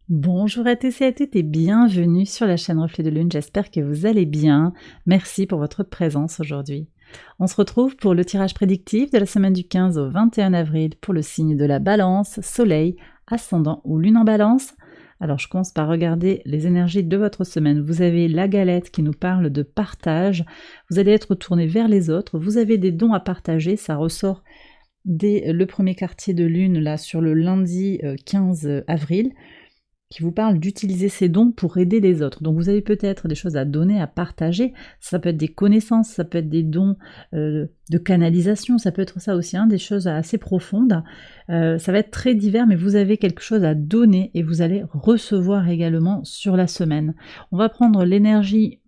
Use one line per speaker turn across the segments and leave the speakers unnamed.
Bonjour à tous et à toutes et bienvenue sur la chaîne Reflet de Lune, j'espère que vous allez bien. Merci pour votre présence aujourd'hui. On se retrouve pour le tirage prédictif de la semaine du 15 au 21 avril pour le signe de la Balance, Soleil, Ascendant ou Lune en Balance. Alors je commence par regarder les énergies de votre semaine. Vous avez la galette qui nous parle de partage, vous allez être tourné vers les autres, vous avez des dons à partager, ça ressort dès le premier quartier de lune là sur le lundi 15 avril, qui vous parle d'utiliser ces dons pour aider les autres. Donc vous avez peut-être des choses à donner, à partager, ça peut être des connaissances, ça peut être des dons de canalisation, ça peut être ça aussi, des choses assez profondes. Ça va être très divers, mais vous avez quelque chose à donner et vous allez recevoir également sur la semaine. On va prendre l'énergie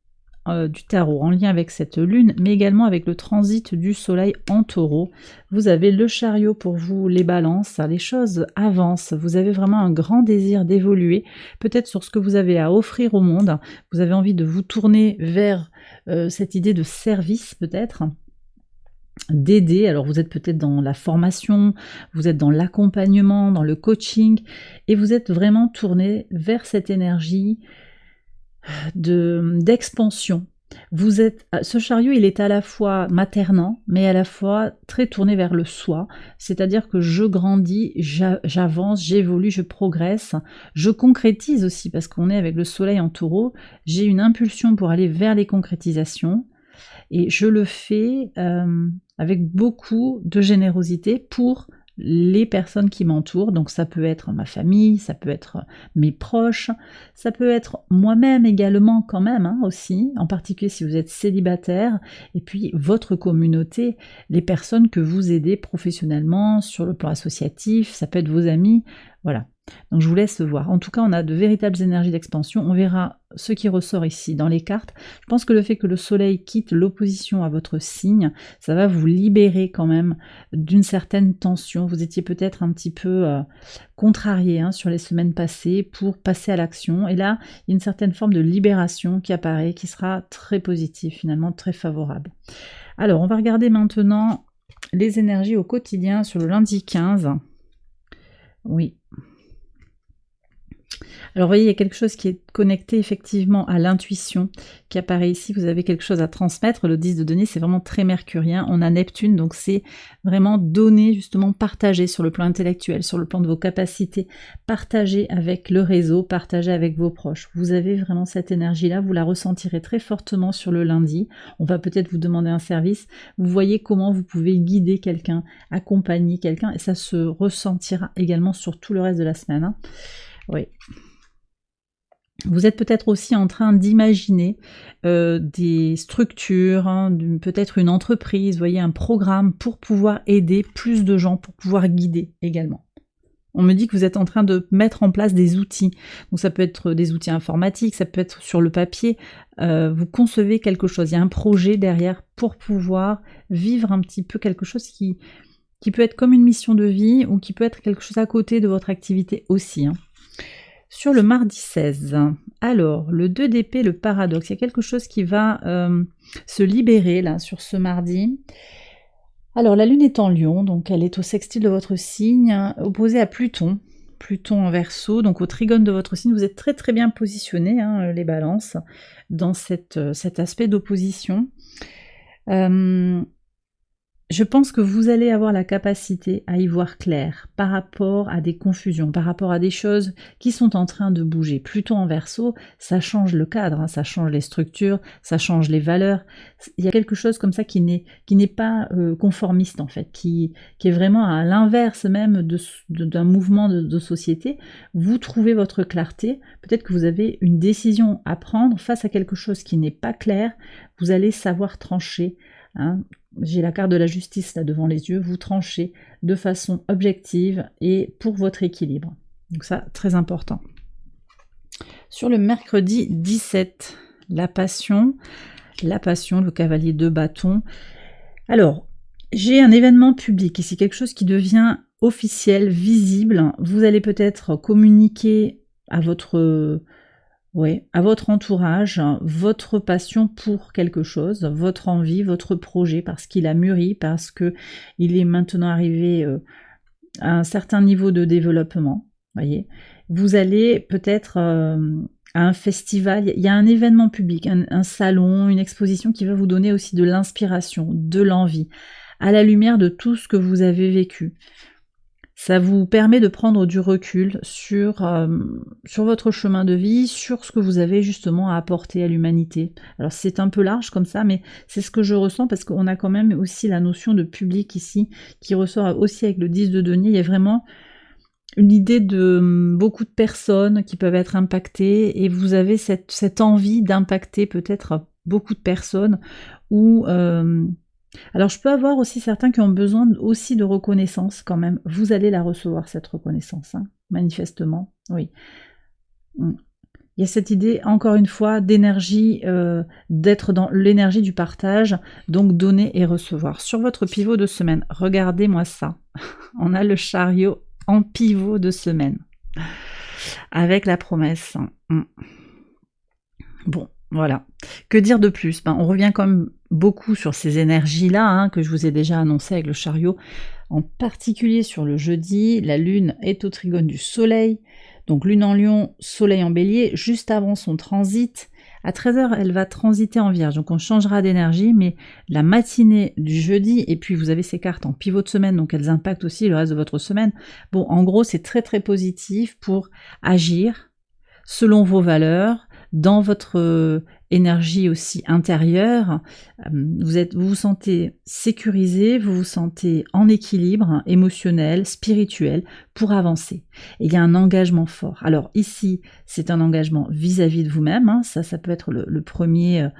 du tarot en lien avec cette lune, mais également avec le transit du soleil en taureau. Vous avez le chariot pour vous, les balances, les choses avancent, vous avez vraiment un grand désir d'évoluer, peut-être sur ce que vous avez à offrir au monde, vous avez envie de vous tourner vers cette idée de service peut-être, d'aider. Alors vous êtes peut-être dans la formation, vous êtes dans l'accompagnement, dans le coaching, et vous êtes vraiment tourné vers cette énergie d'expansion. Vous êtes, ce chariot, il est à la fois maternant, mais à la fois très tourné vers le soi, c'est-à-dire que je grandis, j'avance, j'évolue, je progresse, je concrétise aussi, parce qu'on est avec le soleil en taureau, j'ai une impulsion pour aller vers les concrétisations, et je le fais avec beaucoup de générosité pour les personnes qui m'entourent. Donc ça peut être ma famille, ça peut être mes proches, ça peut être moi-même également quand même aussi, en particulier si vous êtes célibataire, et puis votre communauté, les personnes que vous aidez professionnellement sur le plan associatif, ça peut être vos amis, voilà. Donc je vous laisse voir. En tout cas, on a de véritables énergies d'expansion. On verra ce qui ressort ici dans les cartes. Je pense que le fait que le soleil quitte l'opposition à votre signe, ça va vous libérer quand même d'une certaine tension. Vous étiez peut-être un petit peu contrarié sur les semaines passées pour passer à l'action. Et là, il y a une certaine forme de libération qui apparaît, qui sera très positive, finalement très favorable. Alors, on va regarder maintenant les énergies au quotidien sur le lundi 15. Oui. Alors vous voyez, il y a quelque chose qui est connecté effectivement à l'intuition qui apparaît ici. Vous avez quelque chose à transmettre. Le 10 de denier, c'est vraiment très mercurien. On a Neptune, donc c'est vraiment donner, justement partager sur le plan intellectuel, sur le plan de vos capacités, partager avec le réseau, partager avec vos proches. Vous avez vraiment cette énergie-là, vous la ressentirez très fortement sur le lundi. On va peut-être vous demander un service. Vous voyez comment vous pouvez guider quelqu'un, accompagner quelqu'un, et ça se ressentira également sur tout le reste de la semaine. Oui. Vous êtes peut-être aussi en train d'imaginer des structures, peut-être une entreprise, voyez, un programme pour pouvoir aider plus de gens, pour pouvoir guider également. On me dit que vous êtes en train de mettre en place des outils. Donc ça peut être des outils informatiques, ça peut être sur le papier. Vous concevez quelque chose, il y a un projet derrière pour pouvoir vivre un petit peu quelque chose qui peut être comme une mission de vie ou qui peut être quelque chose à côté de votre activité aussi. Sur le mardi 16, alors le 2 d'épée, le paradoxe, il y a quelque chose qui va se libérer là sur ce mardi. Alors la lune est en lion, donc elle est au sextile de votre signe, opposée à Pluton. Pluton en Verseau, donc au trigone de votre signe, vous êtes très très bien positionnés, les balances, dans cet aspect d'opposition. Je pense que vous allez avoir la capacité à y voir clair par rapport à des confusions, par rapport à des choses qui sont en train de bouger. Pluton en Verseau, ça change le cadre, ça change les structures, ça change les valeurs. Il y a quelque chose comme ça qui n'est pas conformiste en fait, qui est vraiment à l'inverse même d'un mouvement de société. Vous trouvez votre clarté, peut-être que vous avez une décision à prendre face à quelque chose qui n'est pas clair, vous allez savoir trancher. J'ai la carte de la justice là devant les yeux, vous tranchez de façon objective et pour votre équilibre. Donc ça, très important. Sur le mercredi 17, la passion, le cavalier de bâton. Alors, j'ai un événement public ici, quelque chose qui devient officiel, visible. Vous allez peut-être communiquer à votre entourage, votre passion pour quelque chose, votre envie, votre projet, parce qu'il a mûri, parce que il est maintenant arrivé à un certain niveau de développement, voyez. Vous allez peut-être à un festival, il y a un événement public, un salon, une exposition qui va vous donner aussi de l'inspiration, de l'envie, à la lumière de tout ce que vous avez vécu. Ça vous permet de prendre du recul sur votre chemin de vie, sur ce que vous avez justement à apporter à l'humanité. Alors c'est un peu large comme ça, mais c'est ce que je ressens parce qu'on a quand même aussi la notion de public ici, qui ressort aussi avec le 10 de denier. Il y a vraiment une idée de beaucoup de personnes qui peuvent être impactées, et vous avez cette envie d'impacter peut-être beaucoup de personnes, ou alors je peux avoir aussi certains qui ont besoin aussi de reconnaissance quand même. Vous allez la recevoir, cette reconnaissance, hein, manifestement, oui. Il y a cette idée, encore une fois, d'énergie, d'être dans l'énergie du partage, donc donner et recevoir. Sur votre pivot de semaine, regardez-moi ça. On a le chariot en pivot de semaine, avec la promesse. Bon, voilà. Que dire de plus? On revient quand même beaucoup sur ces énergies-là, hein, que je vous ai déjà annoncé avec le chariot, en particulier sur le jeudi. La lune est au trigone du soleil, donc lune en lion, soleil en bélier, juste avant son transit. À 13h, elle va transiter en vierge, donc on changera d'énergie, mais la matinée du jeudi, et puis vous avez ces cartes en pivot de semaine, donc elles impactent aussi le reste de votre semaine. Bon, en gros, c'est très très positif pour agir selon vos valeurs, dans votre énergie aussi intérieure. Vous vous sentez sécurisé, vous vous sentez en équilibre émotionnel, spirituel, pour avancer. Et il y a un engagement fort. Alors ici, c'est un engagement vis-à-vis de vous-même, hein, ça peut être le premier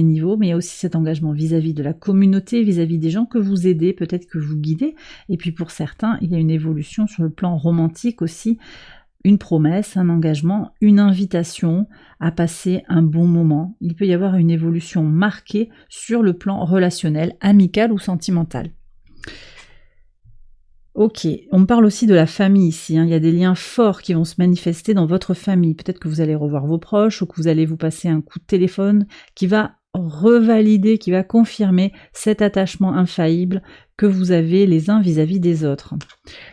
niveau, mais il y a aussi cet engagement vis-à-vis de la communauté, vis-à-vis des gens que vous aidez, peut-être que vous guidez. Et puis pour certains, il y a une évolution sur le plan romantique aussi, une promesse, un engagement, une invitation à passer un bon moment. Il peut y avoir une évolution marquée sur le plan relationnel, amical ou sentimental. Ok, on me parle aussi de la famille ici, hein. Il y a des liens forts qui vont se manifester dans votre famille. Peut-être que vous allez revoir vos proches, ou que vous allez vous passer un coup de téléphone qui va revalider, qui va confirmer cet attachement infaillible que vous avez les uns vis-à-vis des autres.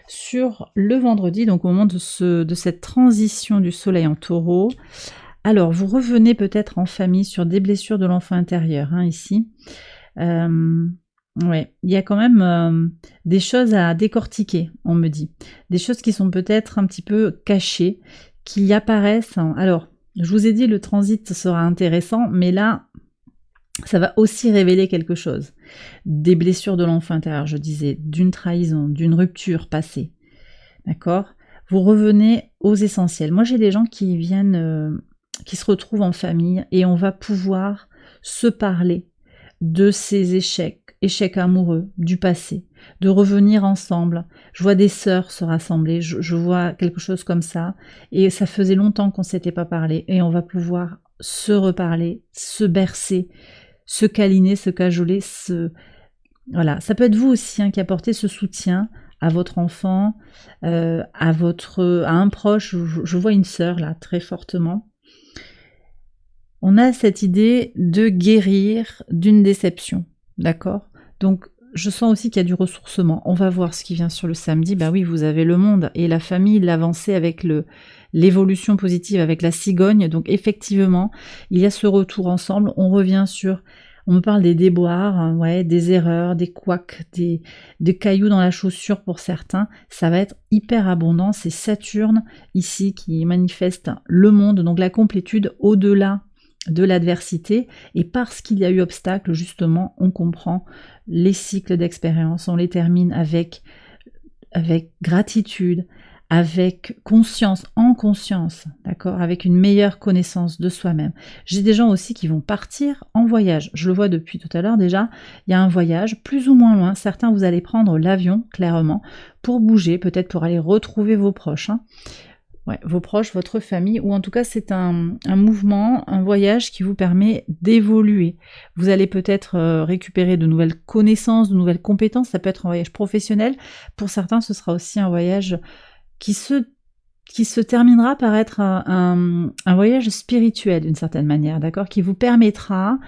Sur le vendredi, donc au moment de cette transition du soleil en taureau, alors vous revenez peut-être en famille sur des blessures de l'enfant intérieur, hein, ici. Ouais, il y a quand même des choses à décortiquer, on me dit. Des choses qui sont peut-être un petit peu cachées, qui apparaissent. Alors, je vous ai dit, le transit sera intéressant, mais là, ça va aussi révéler quelque chose. Des blessures de l'enfant intérieur, je disais, d'une trahison, d'une rupture passée. D'accord? Vous revenez aux essentiels. Moi, j'ai des gens qui viennent, qui se retrouvent en famille, et on va pouvoir se parler de ces échecs amoureux du passé, de revenir ensemble. Je vois des sœurs se rassembler, je vois quelque chose comme ça, et ça faisait longtemps qu'on ne s'était pas parlé, et on va pouvoir se reparler, se bercer, se câliner, se cajoler, voilà. Ça peut être vous aussi, hein, qui apportez ce soutien à votre enfant, à un proche. Je vois une sœur là très fortement. On a cette idée de guérir d'une déception, d'accord? Donc je sens aussi qu'il y a du ressourcement. On va voir ce qui vient sur le samedi. Bah oui, vous avez le monde et la famille, l'avancée avec l'évolution positive, avec la cigogne. Donc effectivement, il y a ce retour ensemble. On revient sur... On me parle des déboires, hein, ouais, des erreurs, des couacs, des cailloux dans la chaussure pour certains. Ça va être hyper abondant. C'est Saturne ici qui manifeste le monde, donc la complétude au-delà de l'adversité. Et parce qu'il y a eu obstacle, justement, on comprend les cycles d'expérience. On les termine avec gratitude, avec conscience, en conscience, d'accord, avec une meilleure connaissance de soi-même. J'ai des gens aussi qui vont partir en voyage. Je le vois depuis tout à l'heure déjà. Il y a un voyage plus ou moins loin. Certains, vous allez prendre l'avion, clairement, pour bouger, peut-être pour aller retrouver vos proches, hein. Ouais, vos proches, votre famille, ou en tout cas c'est un mouvement, un voyage qui vous permet d'évoluer. Vous allez peut-être récupérer de nouvelles connaissances, de nouvelles compétences. Ça peut être un voyage professionnel. Pour certains, ce sera aussi un voyage qui se terminera par être un voyage spirituel d'une certaine manière, d'accord, qui vous permettra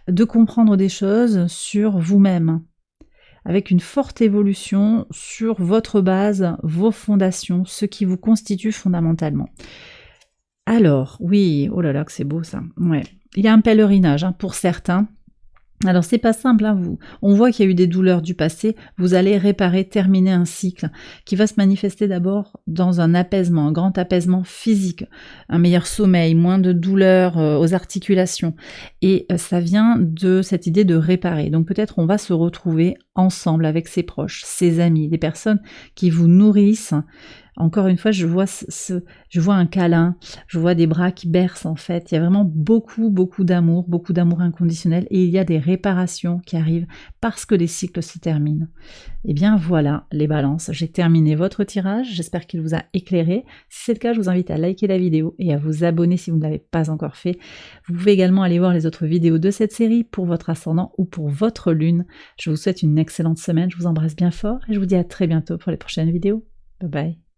de comprendre des choses sur vous-même. avec une forte évolution sur votre base, vos fondations, ce qui vous constitue fondamentalement. Alors, oui, oh là là que c'est beau ça, ouais. Il y a un pèlerinage hein, pour certains. Alors c'est pas simple, hein, on voit qu'il y a eu des douleurs du passé, vous allez réparer, terminer un cycle qui va se manifester d'abord dans un apaisement, un grand apaisement physique, un meilleur sommeil, moins de douleurs aux articulations, et ça vient de cette idée de réparer. Donc peut-être on va se retrouver ensemble avec ses proches, ses amis, des personnes qui vous nourrissent. Encore une fois, je vois un câlin, je vois des bras qui bercent en fait. Il y a vraiment beaucoup d'amour inconditionnel et il y a des réparations qui arrivent parce que les cycles se terminent. Et bien voilà les balances, j'ai terminé votre tirage, j'espère qu'il vous a éclairé. Si c'est le cas, je vous invite à liker la vidéo et à vous abonner si vous ne l'avez pas encore fait. Vous pouvez également aller voir les autres vidéos de cette série pour votre ascendant ou pour votre lune. Je vous souhaite une excellente semaine, je vous embrasse bien fort et je vous dis à très bientôt pour les prochaines vidéos. Bye bye.